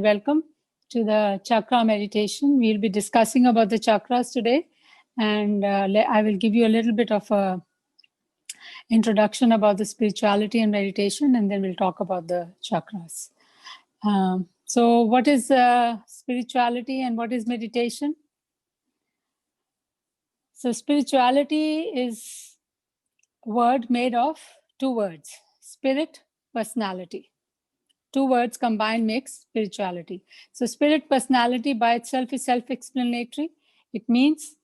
Welcome to the chakra meditation. We'll be discussing about the chakras today, and I will give you a little bit of a introduction about the spirituality and meditation, and then we'll talk about the chakras. So what is spirituality and what is meditation? So spirituality is a word made of two words: spirit, personality. Two words combined makes spirituality. So spirit, personality by itself is self-explanatory. It means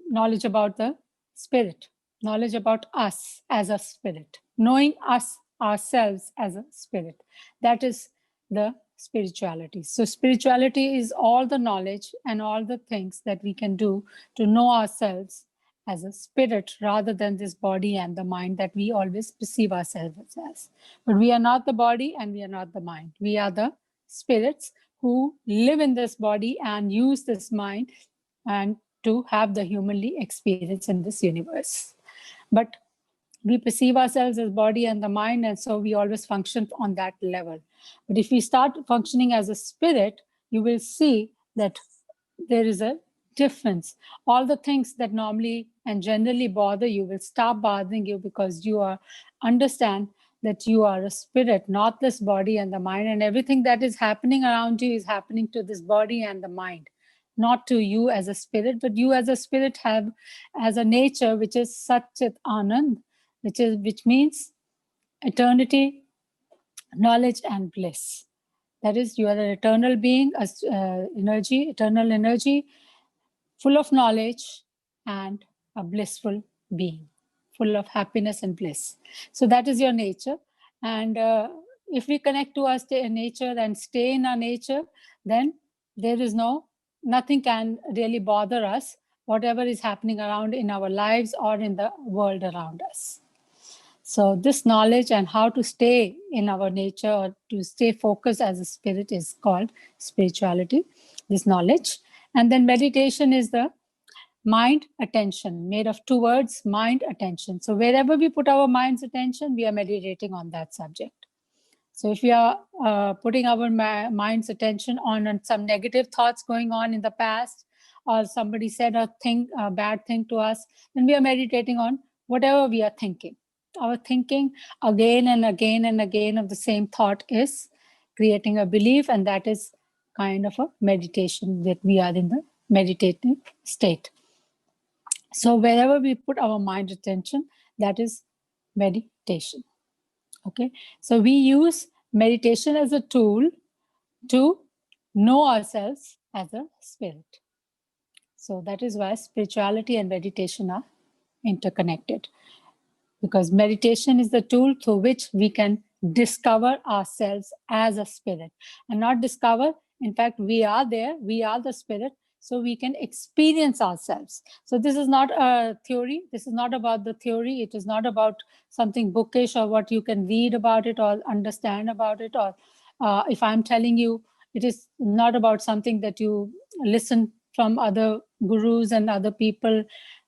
knowledge about the spirit, knowledge about us as a spirit, knowing us, ourselves as a spirit. That is the spirituality. So spirituality is all the knowledge and all the things that we can do to know ourselves as a spirit rather than this body and the mind that we always perceive ourselves as. But we are not the body and we are not the mind. We are the spirits who live in this body and use this mind and to have the humanly experience in this universe. But we perceive ourselves as body and the mind, and so we always function on that level. But if we start functioning as a spirit, you will see that there is a difference. All the things that normally and generally bother you will stop bothering you because you are understand that you are a spirit, not this body and the mind, and everything that is happening around you is happening to this body and the mind, not to you as a spirit. But you as a spirit have as a nature which is Satchit Anand, which means eternity, knowledge, and bliss. That is, you are an eternal being, energy, eternal energy, full of knowledge, and a blissful being, full of happiness and bliss. So that is your nature. And if we connect to our nature and stay in our nature, then there is nothing can really bother us, whatever is happening around in our lives or in the world around us. So this knowledge and how to stay in our nature or to stay focused as a spirit is called spirituality, this knowledge. And then meditation is the mind attention, made of two words, mind attention. So wherever we put our mind's attention, we are meditating on that subject. So if we are putting our mind's attention on some negative thoughts going on in the past, or somebody said a bad thing to us, then we are meditating on whatever we are thinking. Our thinking again and again and again of the same thought is creating a belief, and that is kind of a meditation, that we are in the meditative state. So wherever we put our mind attention, that is meditation. Okay, so we use meditation as a tool to know ourselves as a spirit. So that is why spirituality and meditation are interconnected, because meditation is the tool through which we can discover ourselves as a spirit, and not discover, in fact, we are there, we are the spirit, so we can experience ourselves. So this is not a theory, this is not about the theory, it is not about something bookish or what you can read about it or understand about it, or if I'm telling you, it is not about something that you listen from other gurus and other people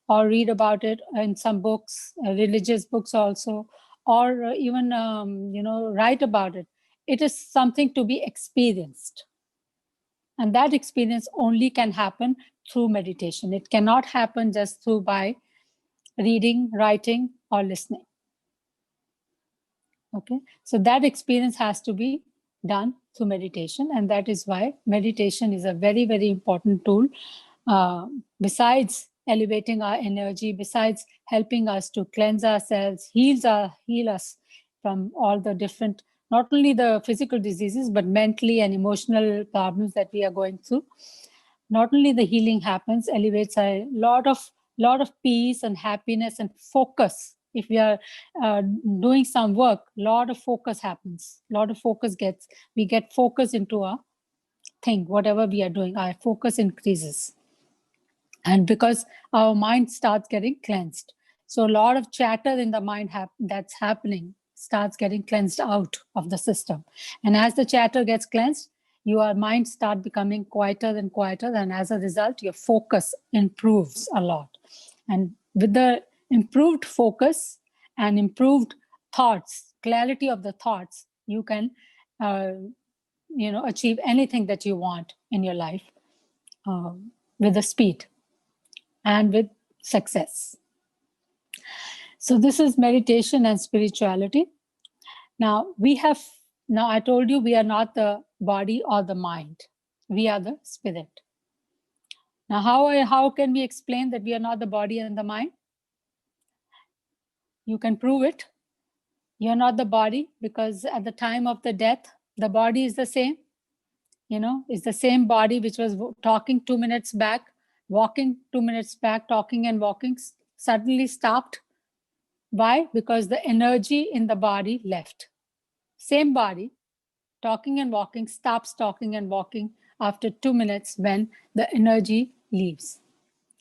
or read about it in some books, religious books also, or even write about it. It is something to be experienced, and that experience only can happen through meditation. It cannot happen just through by reading, writing, or listening. Okay, so that experience has to be done through meditation, and that is why meditation is a very, very important tool. Besides elevating our energy, besides helping us to cleanse ourselves, heal us from all the different, not only the physical diseases, but mentally and emotional problems that we are going through. Not only the healing happens, elevates a lot of peace and happiness and focus. If we are doing some work, lot of focus happens. We get focus into a thing, whatever we are doing, our focus increases. And because our mind starts getting cleansed. So a lot of chatter in the mind that's happening starts getting cleansed out of the system. And as the chatter gets cleansed, your mind starts becoming quieter and quieter. And as a result, your focus improves a lot. And with the improved focus and improved thoughts, clarity of the thoughts, you can achieve anything that you want in your life with the speed and with success. So this is meditation and spirituality. Now I told you we are not the body or the mind. We are the spirit. Now, how can we explain that we are not the body and the mind? You can prove it. You're not the body because at the time of the death, the body is the same. It's the same body which was talking 2 minutes back, walking 2 minutes back, talking and walking, suddenly stopped. Why? Because the energy in the body left. Same body, talking and walking, stops talking and walking after 2 minutes when the energy leaves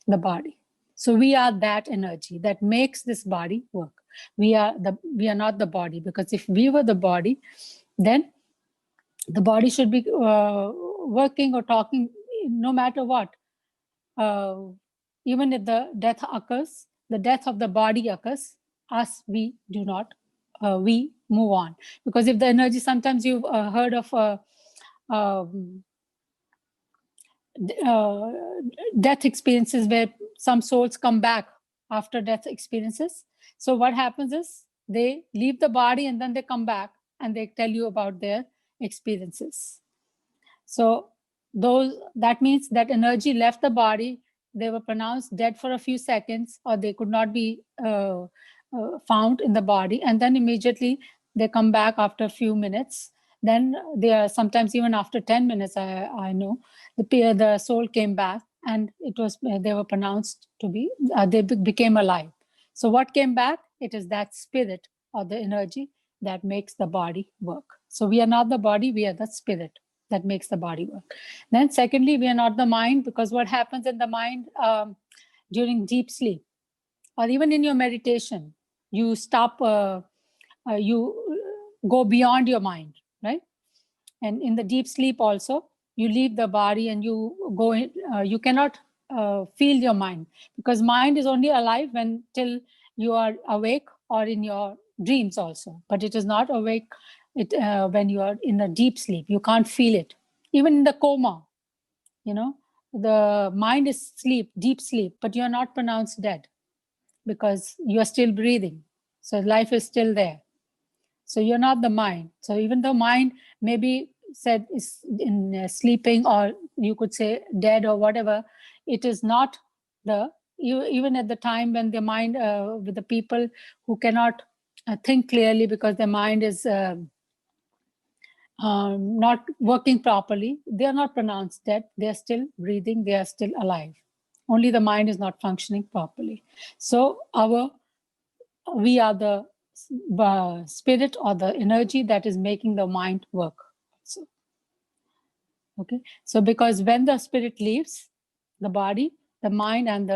the body. So we are that energy that makes this body work. We are not the body, because if we were the body, then the body should be working or talking no matter what. Even if the death occurs, the death of the body occurs, we do not, we move on. Because if the energy, sometimes you've heard of death experiences where some souls come back after death experiences. So what happens is they leave the body and then they come back and they tell you about their experiences. So that means that energy left the body, they were pronounced dead for a few seconds, or they could not be found in the body, and then immediately they come back after a few minutes. Then they are sometimes even after 10 minutes, I know, the soul came back and they were pronounced to be, they became alive. So what came back? It is that spirit or the energy that makes the body work. So we are not the body, we are the spirit that makes the body work. Then secondly, we are not the mind, because what happens in the mind during deep sleep or even in your meditation, you stop, you go beyond your mind, right? And in the deep sleep also, you leave the body and you go in, you cannot feel your mind, because mind is only alive till you are awake or in your dreams also, but it is not awake when you are in a deep sleep. You can't feel it. Even in the coma, the mind is deep sleep, but you're not pronounced dead because you are still breathing. So life is still there. So you're not the mind. So even though mind maybe said is in sleeping, or you could say dead or whatever, it is not even at the time when the mind, with the people who cannot think clearly because their mind is not working properly, they are not pronounced dead. They are still breathing. They are still alive. Only the mind is not functioning properly. So we are the spirit or the energy that is making the mind work. So, okay. So because when the spirit leaves the body, the mind and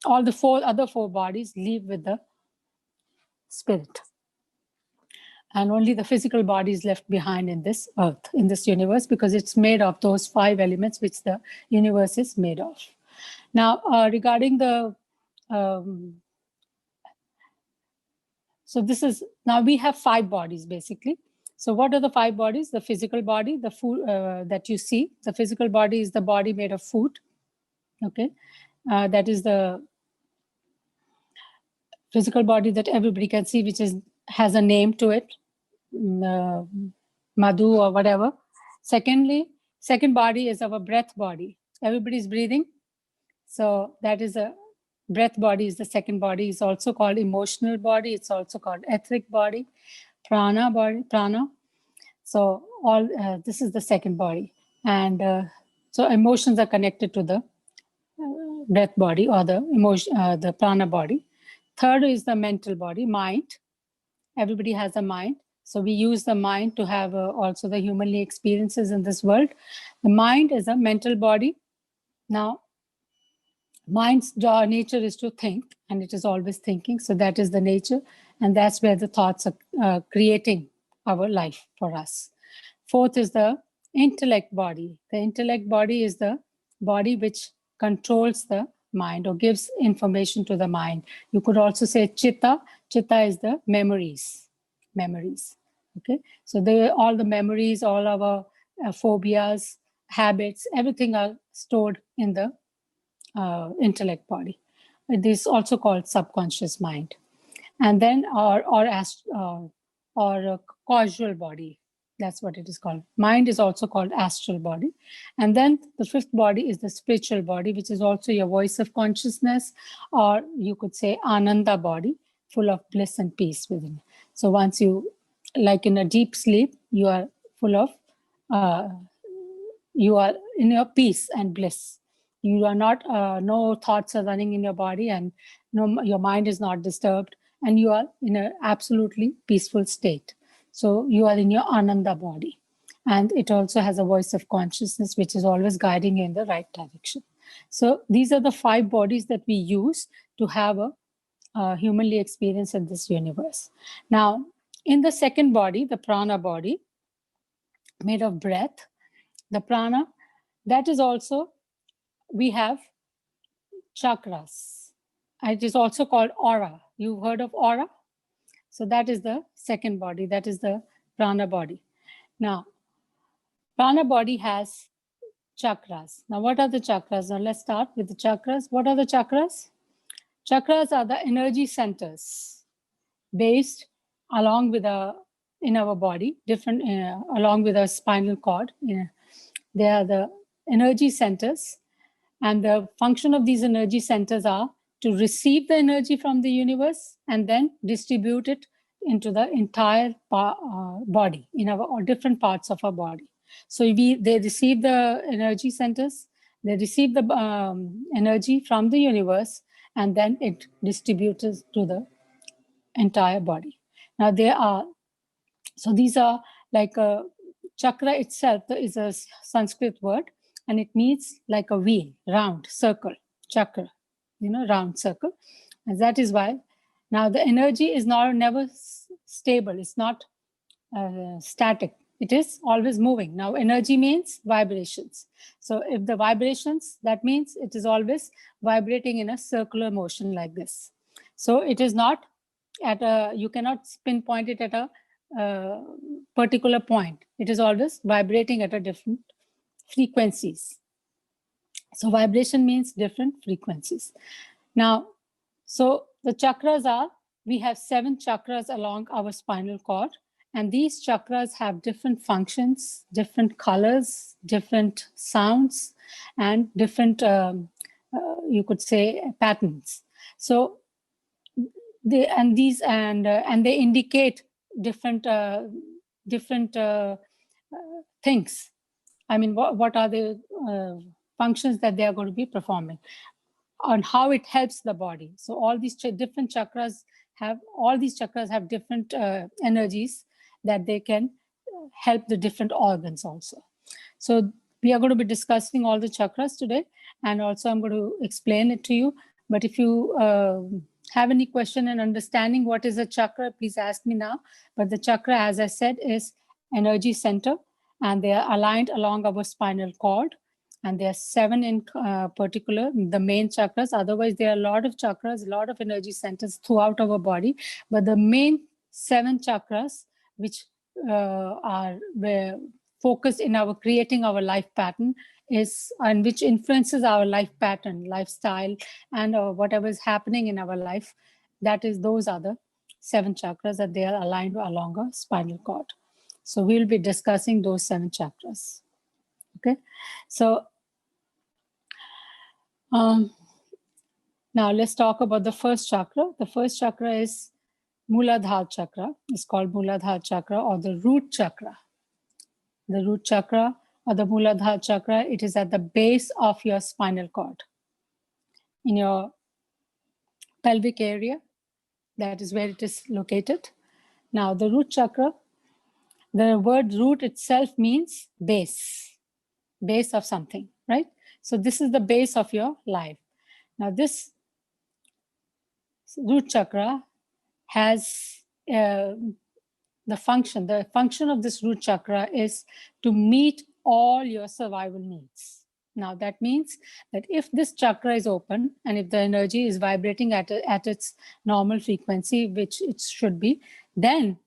all the other four bodies leave with the spirit. And only the physical body is left behind in this earth, in this universe, because it's made of those 5 elements which the universe is made of. Now, regarding the, so this is, now we have 5 bodies basically. So what are the 5 bodies? The physical body, the food that you see. The physical body is the body made of food. Okay. That is the physical body that everybody can see, which has a name to it. Madhu or whatever. Second body is our breath body. Everybody's breathing. So that is a breath body is the second body. It's also called emotional body. It's also called etheric body, prana body, prana. So this is the second body. And so emotions are connected to the breath body or the prana body. Third is the mental body, mind. Everybody has a mind. So we use the mind to have also the humanly experiences in this world. The mind is a mental body. Now, mind's nature is to think, and it is always thinking. So that is the nature. And that's where the thoughts are creating our life for us. Fourth is the intellect body. The intellect body is the body which controls the mind or gives information to the mind. You could also say chitta. Chitta is the memories. Okay, so all the memories, all our phobias, habits, everything are stored in the intellect body. It is also called subconscious mind. And then or causal body, that's what it is called. Mind is also called astral body. And then the fifth body is the spiritual body, which is also your voice of consciousness, or you could say ananda body, full of bliss and peace within. So once you, like in a deep sleep, you are full of you are in your peace and bliss. You are not no thoughts are running in your body, and no, your mind is not disturbed, and you are in an absolutely peaceful state. So you are in your ananda body, and it also has a voice of consciousness which is always guiding you in the right direction. So these are the 5 bodies that we use to have a humanly experience in this universe. Now, in the second body, the prana body, made of breath, the prana, that is also, we have chakras. It is also called aura. You've heard of aura? So that is the second body, that is the prana body. Now, prana body has chakras. Now, what are the chakras? Now, let's start with the chakras. What are the chakras? Chakras are the energy centers based along with in our body, different along with our spinal cord. They are the energy centers, and the function of these energy centers are to receive the energy from the universe and then distribute it into the entire body, in our different parts of our body. So they receive the energy centers, they receive the energy from the universe, and then it distributes to the entire body. Now so these are like a chakra itself is a Sanskrit word, and it means like a wheel, round, circle, chakra, round circle. And that is why now the energy is never stable. It's not static. It is always moving. Now energy means vibrations. So if the vibrations, that means it is always vibrating in a circular motion like this. So it is not you cannot pinpoint it at a particular point. It is always vibrating at a different frequencies. So vibration means different frequencies. Now, so the chakras are, we have 7 chakras along our spinal cord, and these chakras have different functions, different colors, different sounds, and different, you could say, patterns. So they indicate different things. I mean, what are the functions that they are going to be performing, on how it helps the body. So all these different chakras have different energies that they can help the different organs also. So we are going to be discussing all the chakras today, and also I'm going to explain it to you. But if you have any question in understanding what is a chakra, please ask me now. But the chakra, as I said, is energy center, and they are aligned along our spinal cord. And there are 7 in particular, the main chakras. Otherwise, there are a lot of chakras, a lot of energy centers throughout our body. But the main 7 chakras, which are focused in our creating our life pattern, and which influences our life pattern, lifestyle, and whatever is happening in our life, those are the 7 chakras that they are aligned along a spinal cord. So we'll be discussing those 7 chakras. Okay, so now let's talk about the first chakra. The first chakra is Muladhara chakra. It's called Muladhara chakra, or the root chakra. The root chakra or the Muladhara chakra, it is at the base of your spinal cord, in your pelvic area. That is where it is located. Now, the root chakra, the word root itself means base of something, right? So this is the base of your life. Now, this root chakra has the function of this root chakra is to meet all your survival needs. Now, that means that if this chakra is open, and if the energy is vibrating at its normal frequency, which it should be, then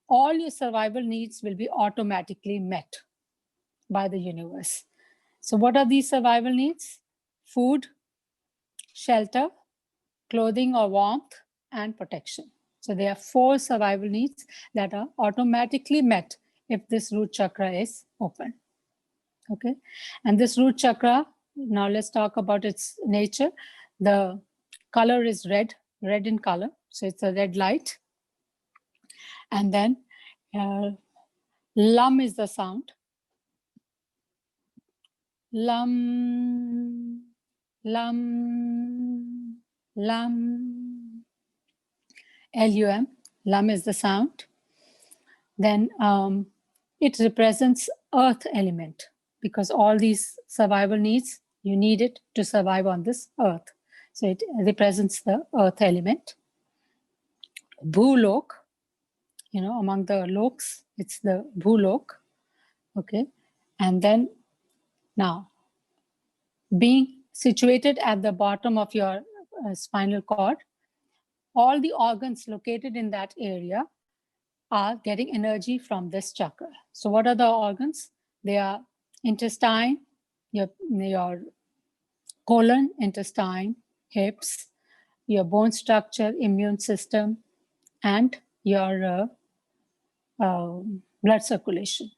all your survival needs will be automatically met by the universe. So what are these survival needs? Food, shelter, clothing or warmth, and protection. So there are 4 survival needs that are automatically met if this root chakra is open. Okay, and this root chakra, now let's talk about its nature. The color is red in color, so it's a red light. And then lam is the sound. Lam, lam, lam. L-U-M, lam is the sound. Then it represents earth element, because all these survival needs, you need it to survive on this earth. So it represents the earth element. Bhulok, among the loks, it's the Bhulok. Okay. And then now, being situated at the bottom of your spinal cord, all the organs located in that area are getting energy from this chakra. So what are the organs? They are intestine, your colon, intestine, hips, your bone structure, immune system, and your blood circulation.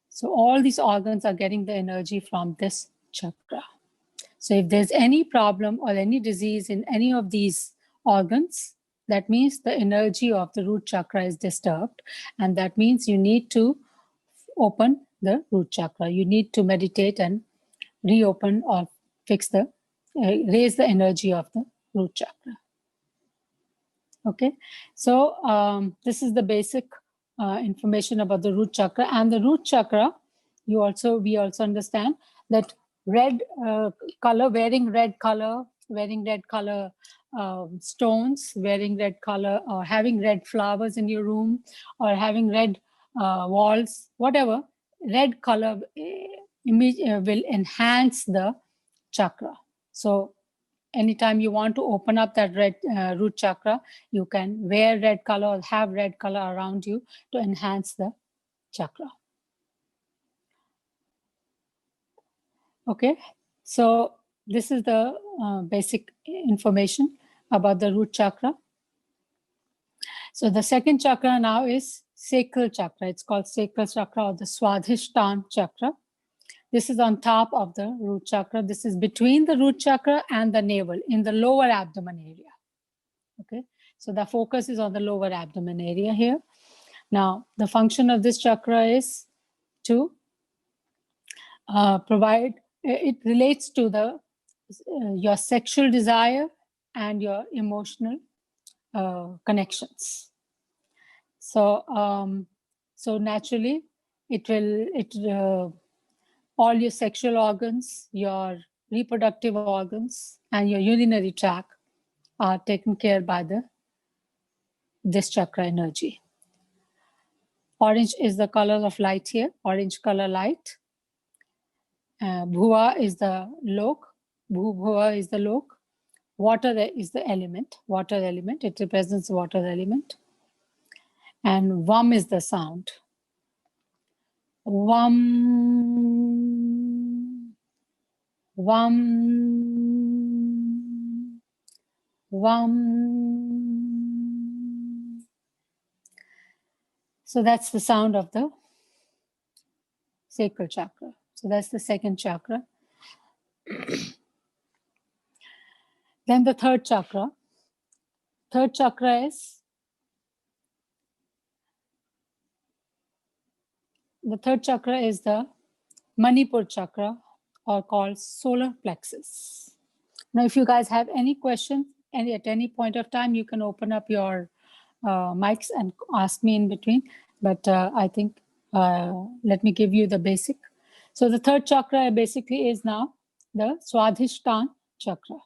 So all these organs are getting the energy from this chakra. So if there's any problem or any disease in any of these organs, that means the energy of the root chakra is disturbed. And that means you need to open the root chakra. You need to meditate and reopen or fix raise the energy of the root chakra. Okay, so this is the basic information about the root chakra. And the root chakra, we also understand that red color, wearing red color stones, wearing red color, or having red flowers in your room, or having red walls, whatever, red color will enhance the chakra. So anytime you want to open up that red root chakra, you can wear red color or have red color around you to enhance the chakra. Okay, so this is the basic information about the root chakra. So the second chakra now is sacral chakra. It's called sacral chakra or the Swadhisthana chakra. This is on top of the root chakra. This is between the root chakra and the navel in the lower abdomen area. Okay, so the focus is on the lower abdomen area here. Now, the function of this chakra is to provide, it relates to the your sexual desire and your emotional connections. So, so naturally, all your sexual organs, your reproductive organs, and your urinary tract are taken care by this chakra energy. Orange is the color of light here, orange color light. Bhuva is the lok, Bhuva is the lok. Water is the element, water element. It represents water element. And Vam is the sound. Vam, Vam, Vam. So that's the sound of the sacral chakra. So that's the second chakra. Then the third chakra. Third chakra is, the third chakra is the Manipur chakra, or called solar plexus. Now, if you guys have any questions, at any point of time, you can open up your mics and ask me in between. But I think, let me give you the basic. So the third chakra basically is now the Swadhisthana chakra.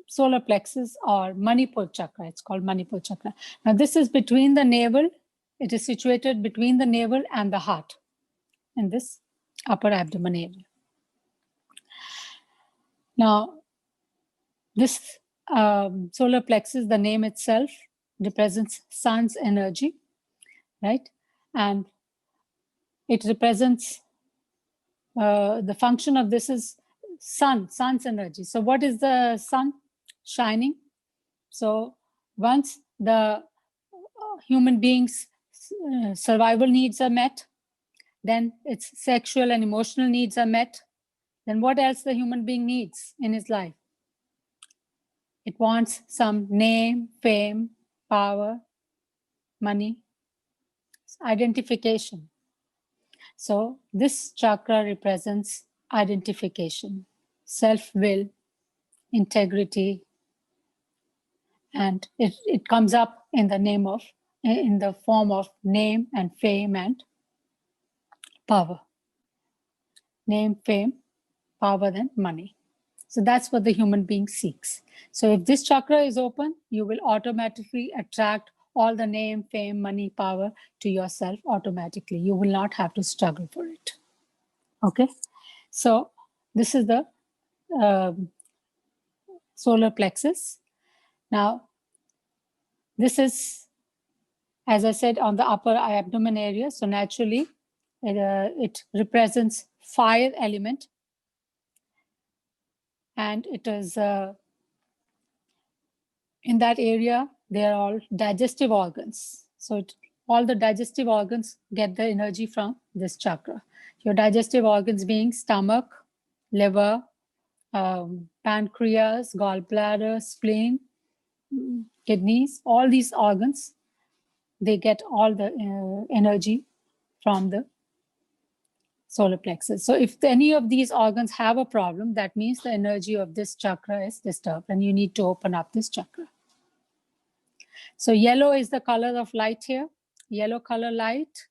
Solar plexus or Manipur chakra. It's called Manipur chakra. Now this is between the navel. It is situated between the navel and the heart in this upper abdomen area. Now, this solar plexus, the name itself represents sun's energy, right? And it represents the function of this is sun's energy. So what is the sun? Shining. So once the human beings' survival needs are met, then its sexual and emotional needs are met, then what else the human being needs in his life? It wants some name, fame, power, money, identification. So this chakra represents identification, self-will, integrity, and it comes up in the form of name and fame and power. Name, fame, power, then money. So that's what the human being seeks. So if this chakra is open, you will automatically attract all the name, fame, money, power to yourself automatically. You will not have to struggle for it. Okay. So this is the solar plexus. Now, this is, as I said, on the upper abdomen area. So naturally, it represents fire element. And it is in that area, they are all digestive organs. So all the digestive organs get the energy from this chakra. Your digestive organs being stomach, liver, pancreas, gallbladder, spleen, kidneys, all these organs, they get all the energy from the solar plexus. So if any of these organs have a problem, that means the energy of this chakra is disturbed and you need to open up this chakra. So yellow is the color of light here, yellow color light.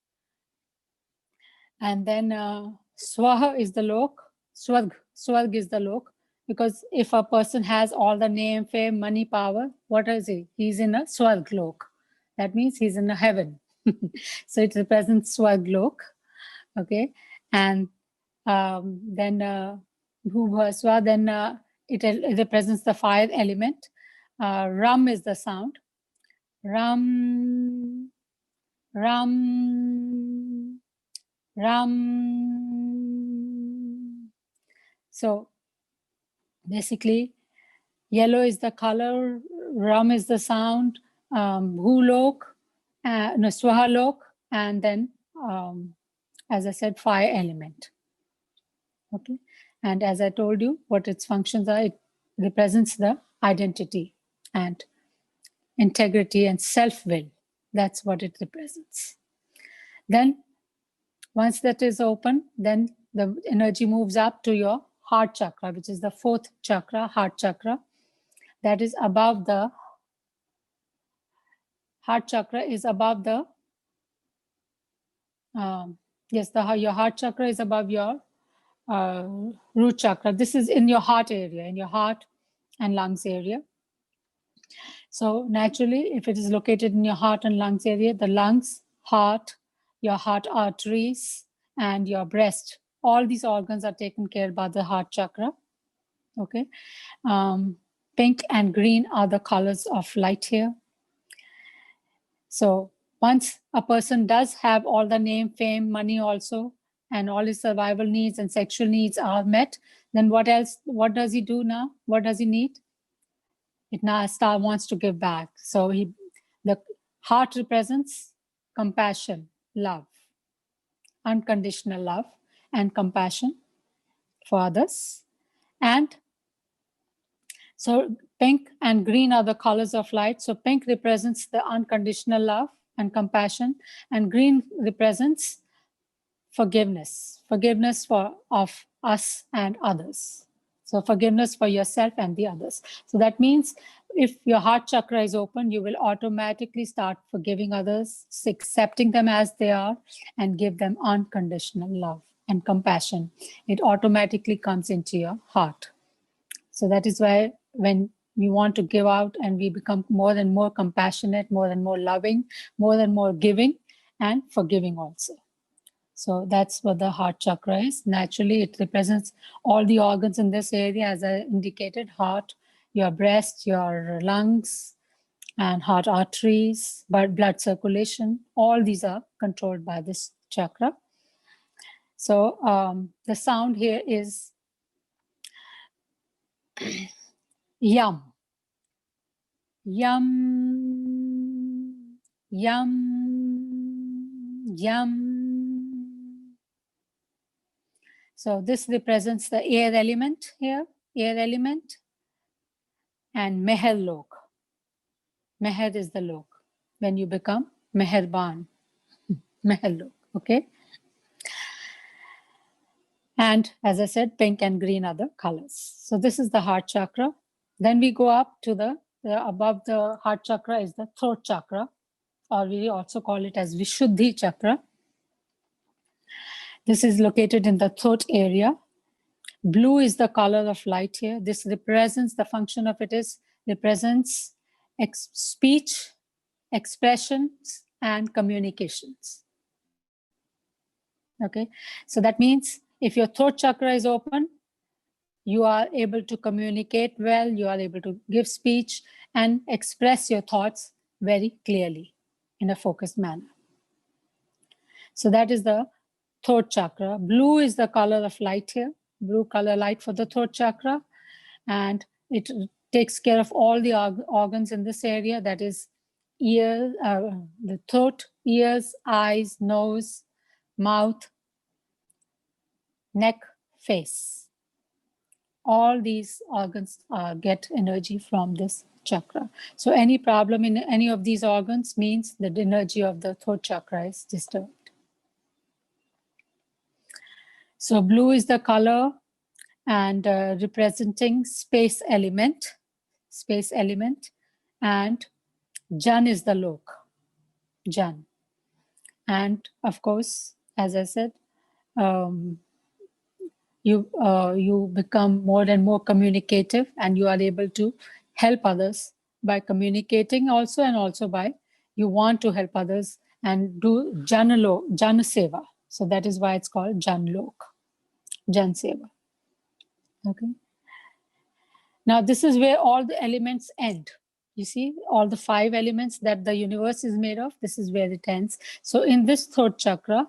And then swaha is the lok, swarg is the lok. Because if a person has all the name, fame, money, power, what is he? He's in a swarg lok. That means he's in a heaven. So it represents swarg lok. Okay. And then bhuvaswa, then it represents the fire element. Ram is the sound. Ram, ram, ram. So basically, yellow is the color, ram is the sound, bhulok, no, swahalok, and then, as I said, fire element. Okay, and as I told you, what its functions are, it represents the identity and integrity and self-will. That's what it represents. Then once that is open, then the energy moves up to your heart chakra, which is the fourth chakra, heart chakra. That is above the heart chakra is above the your heart chakra is above your root chakra. This is in your heart area, in your heart and lungs area. So naturally, if it is located in your heart and lungs area, the lungs, heart, your heart arteries, and your breast, all these organs are taken care by the heart chakra. Okay. Pink and green are the colors of light here. So once a person does have all the name, fame, money also, and all his survival needs and sexual needs are met, then what else? What does he do now? What does he need? It now wants to give back. So the heart represents compassion, love, unconditional love and compassion for others. And so pink and green are the colors of light. So pink represents the unconditional love and compassion, and green represents forgiveness of us and others. So forgiveness for yourself and the others. So that means if your heart chakra is open, you will automatically start forgiving others, accepting them as they are, and give them unconditional love and compassion. It automatically comes into your heart. So that is why when we want to give out and we become more and more compassionate, more and more loving, more and more giving and forgiving also. So that's what the heart chakra is. Naturally, it represents all the organs in this area, as I indicated, heart, your breast, your lungs, and heart arteries, blood circulation. All these are controlled by this chakra. So the sound here is yum, yum, yum, yum. So this represents the air element here, air element, and meher lok. Meher is the lok. When you become meherban, meher lok, okay? And as I said, pink and green are the colors. So this is the heart chakra. Then we go up to the above the heart chakra is the throat chakra, or we also call it as Vishuddhi chakra. This is located in the throat area. Blue is the color of light here. This represents, the function of it is, represents speech, expressions, and communications. Okay, so that means if your throat chakra is open, you are able to communicate well, you are able to give speech and express your thoughts very clearly in a focused manner. So that is the throat chakra. Blue is the color of light here, blue color light for the throat chakra, and it takes care of all the organs in this area, that is ear, the throat, ears, eyes, nose, mouth, neck, face. All these organs get energy from this chakra. So any problem in any of these organs means that the energy of the throat chakra is disturbed. So blue is the color and representing space element, and Jan is the lok, Jan. And of course, as I said, you become more and more communicative, and you are able to help others by communicating also, and also by you want to help others and do Jana Seva. So that is why it's called Jan Lok, Jan Seva. Okay. Now this is where all the elements end. You see, all the 5 elements that the universe is made of, this is where it ends. So in this throat chakra,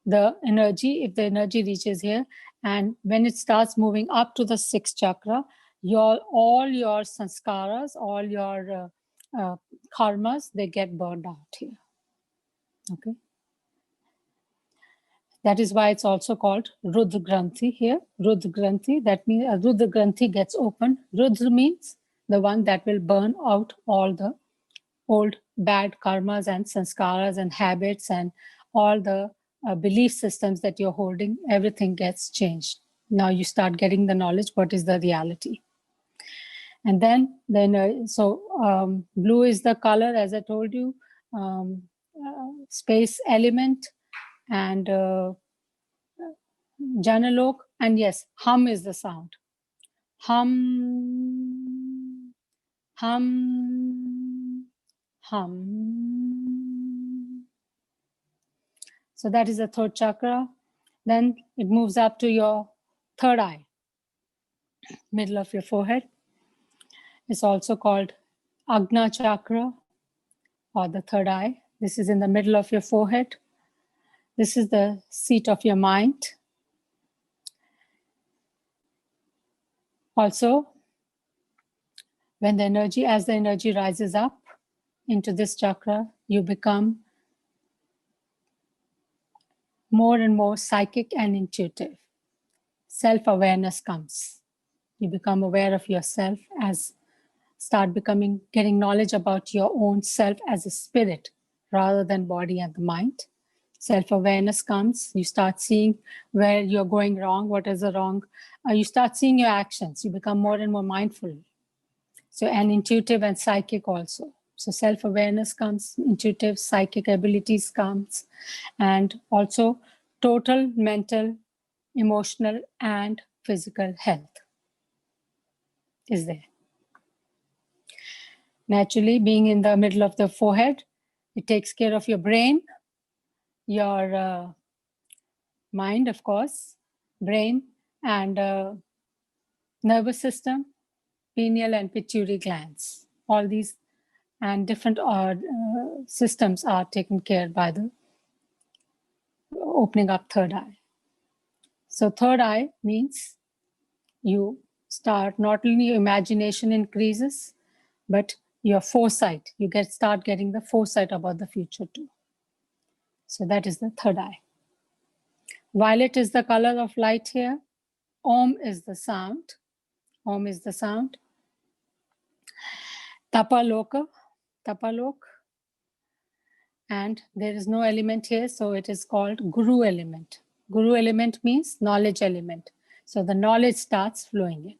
the energy, if the energy reaches here, and when it starts moving up to the 6th chakra, all your sanskaras, all your karmas, they get burned out here. Okay. That is why it's also called Rudra Granthi here. Rudra Granthi, that means Rudra Granthi gets open. Rudra means the one that will burn out all the old bad karmas and sanskaras and habits and all the belief systems that you're holding. Everything gets changed. Now you start getting the knowledge, what is the reality. And then blue is the color, as I told you, space element, and Janalok, and yes, hum is the sound. Hum, hum, hum. So that is the third chakra. Then it moves up to your third eye, middle of your forehead. It's also called Agna chakra, or the third eye. This is in the middle of your forehead. This is the seat of your mind. Also, when as the energy rises up into this chakra, you become more and more psychic and intuitive. Self-awareness comes. You become aware of yourself, getting knowledge about your own self as a spirit rather than body and the mind. Self-awareness comes. You start seeing where you're going wrong, what is the wrong. You start seeing your actions. You become more and more mindful. So, and intuitive and psychic also. So self-awareness comes, intuitive, psychic abilities comes, and also total mental, emotional, and physical health is there. Naturally, being in the middle of the forehead, it takes care of your brain, your mind, of course, brain, and nervous system, pineal and pituitary glands. All these and different systems are taken care by the opening up third eye. So third eye means you start, not only your imagination increases, but your foresight. You start getting the foresight about the future too. So that is the third eye. Violet is the color of light here. Om is the sound. Om is the sound. Tapaloka, tapalok. And there is no element here, so it is called Guru element. Guru element means knowledge element. So the knowledge starts flowing in.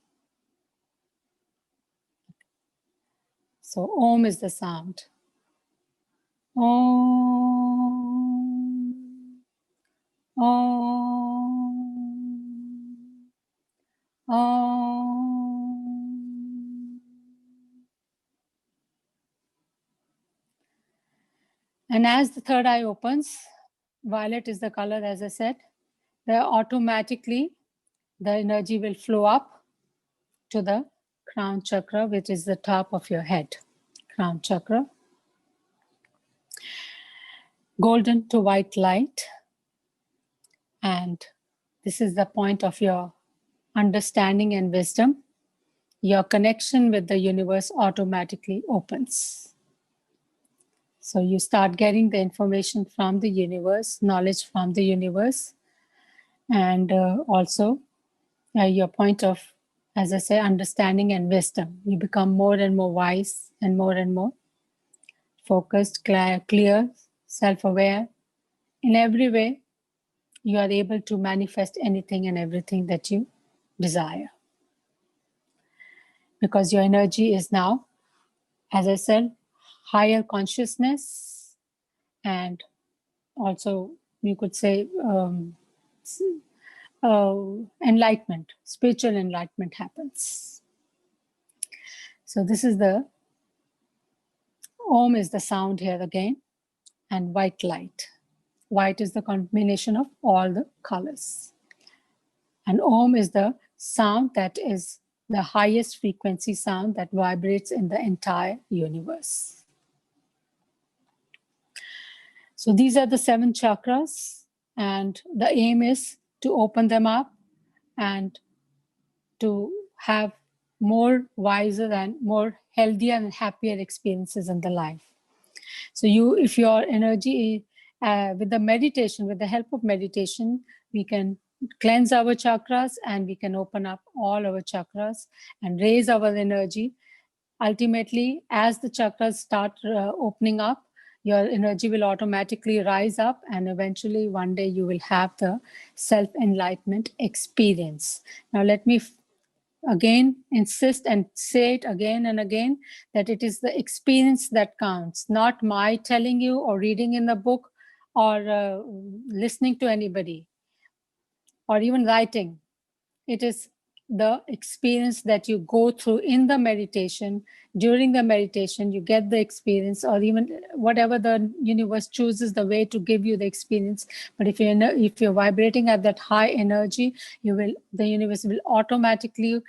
So Om is the sound. Om. Om. Om. And as the third eye opens, violet is the color, as I said, there automatically the energy will flow up to the crown chakra, which is the top of your head. Crown chakra. Golden to white light. And this is the point of your understanding and wisdom. Your connection with the universe automatically opens. So you start getting the information from the universe, knowledge from the universe, and also your point of, as I say, understanding and wisdom. You become more and more wise and more focused, clear, self-aware. In every way, you are able to manifest anything and everything that you desire. Because your energy is now, as I said, higher consciousness, and also you could say enlightenment, spiritual enlightenment happens. So this is the Om is the sound here again, and white light. White is the combination of all the colors. And Om is the sound that is the highest frequency sound that vibrates in the entire universe. So these are the 7 chakras, and the aim is to open them up and to have more wiser and more healthier and happier experiences in the life. So if your energy, with the meditation, with the help of meditation, we can cleanse our chakras and we can open up all our chakras and raise our energy. Ultimately, as the chakras start opening up, your energy will automatically rise up, and eventually one day you will have the self-enlightenment experience. Now let me again insist and say it again and again, that it is the experience that counts, not my telling you or reading in the book or listening to anybody or even writing. It is the experience that you go through in the meditation. During the meditation, you get the experience, or even whatever the universe chooses the way to give you the experience. But if you're vibrating at that high energy, the universe will automatically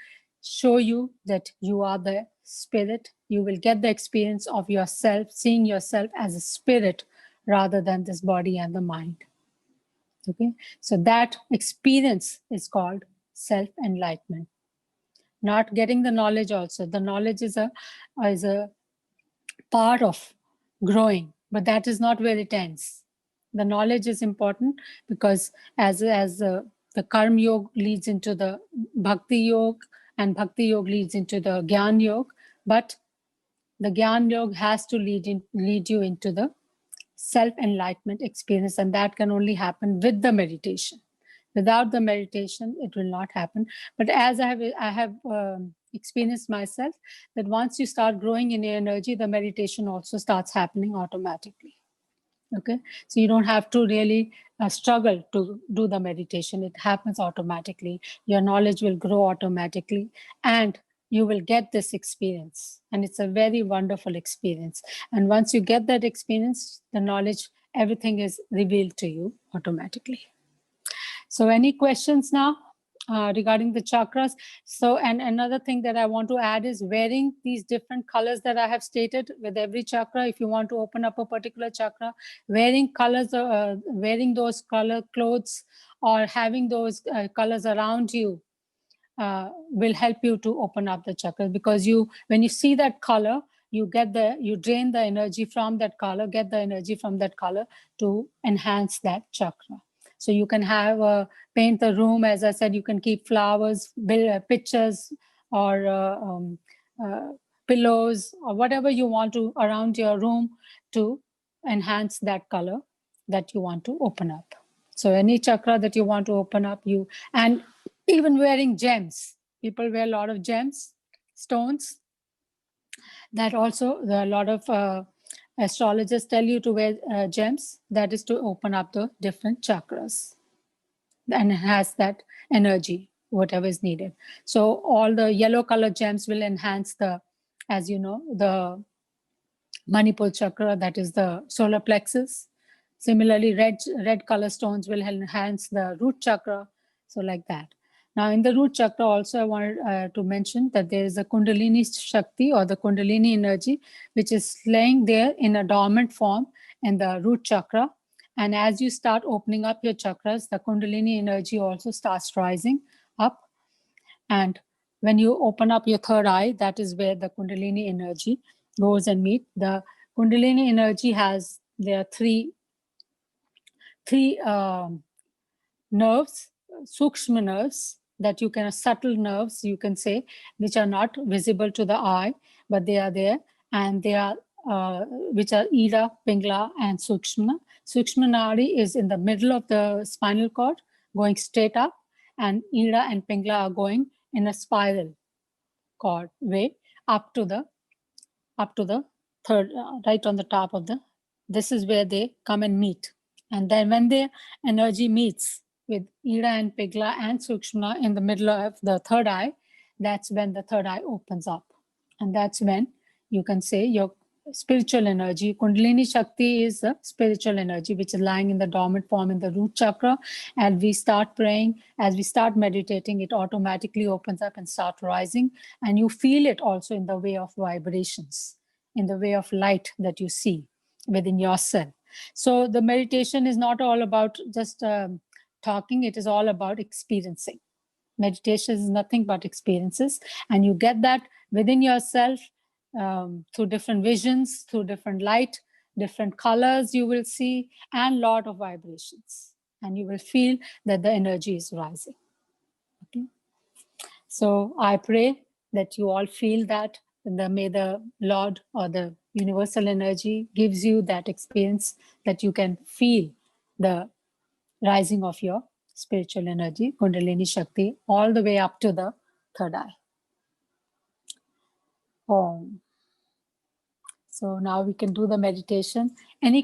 show you that you are the spirit. You will get the experience of yourself, seeing yourself as a spirit rather than this body and the mind. Okay, so that experience is called self-enlightenment. Not getting the knowledge also. The knowledge is a part of growing, but that is not where it ends. The knowledge is important because as the Karma Yoga leads into the Bhakti Yoga, and Bhakti Yoga leads into the Gyan Yoga, but the Gyan Yoga has to lead you into the self-enlightenment experience, and that can only happen with the meditation. Without the meditation, it will not happen. But as I have experienced myself, that once you start growing in your energy, the meditation also starts happening automatically. Okay, so you don't have to really struggle to do the meditation. It happens automatically. Your knowledge will grow automatically, and you will get this experience. And it's a very wonderful experience. And once you get that experience, the knowledge, everything is revealed to you automatically. So any questions now regarding the chakras. So, and another thing that I want to add is wearing these different colors that I have stated with every chakra. If you want to open up a particular chakra, wearing colors, wearing those color clothes or having those colors around you will help you to open up the chakras, because when you see that color, you drain the energy from that color, get the energy from that color to enhance that chakra. So you can have paint the room, as I said, you can keep flowers, pictures, or pillows, or whatever you want to around your room to enhance that color that you want to open up. So any chakra that you want to open up, and even wearing gems. People wear a lot of gems, stones. That also, a lot of astrologers tell you to wear gems. That is to open up the different chakras and has that energy, whatever is needed. So all the yellow color gems will enhance as you know, the Manipur chakra, that is the solar plexus. Similarly, red color stones will enhance the root chakra. So like that. Now in the root chakra also I wanted to mention that there is a Kundalini Shakti, or the Kundalini energy, which is laying there in a dormant form in the root chakra. And as you start opening up your chakras, the Kundalini energy also starts rising up. And when you open up your third eye, that is where the Kundalini energy goes and meet. The Kundalini energy there are three nerves, sukshma nerves, that you can, subtle nerves, you can say, which are not visible to the eye, but they are there, and they are which are Ida, Pingla, and Sukshma. Sukshma Nadi is in the middle of the spinal cord, going straight up, and Ida and Pingla are going in a spiral cord way up to the third, right on the top of this is where they come and meet. And then when the energy meets with Ida and Pingla and Sukshma in the middle of the third eye, that's when the third eye opens up. And that's when you can say your spiritual energy. Kundalini Shakti is the spiritual energy, which is lying in the dormant form in the root chakra. As we start praying, as we start meditating, it automatically opens up and start rising. And you feel it also in the way of vibrations, in the way of light that you see within yourself. So the meditation is not all about just talking, it is all about experiencing. Meditation is nothing but experiences, and you get that within yourself through different visions, through different light, different colors you will see, and lot of vibrations, and you will feel that the energy is rising. Okay. So I pray that you all feel that, may the Lord or the universal energy gives you that experience, that you can feel the rising of your spiritual energy, Kundalini Shakti, all the way up to the third eye. Om. So now we can do the meditation. Any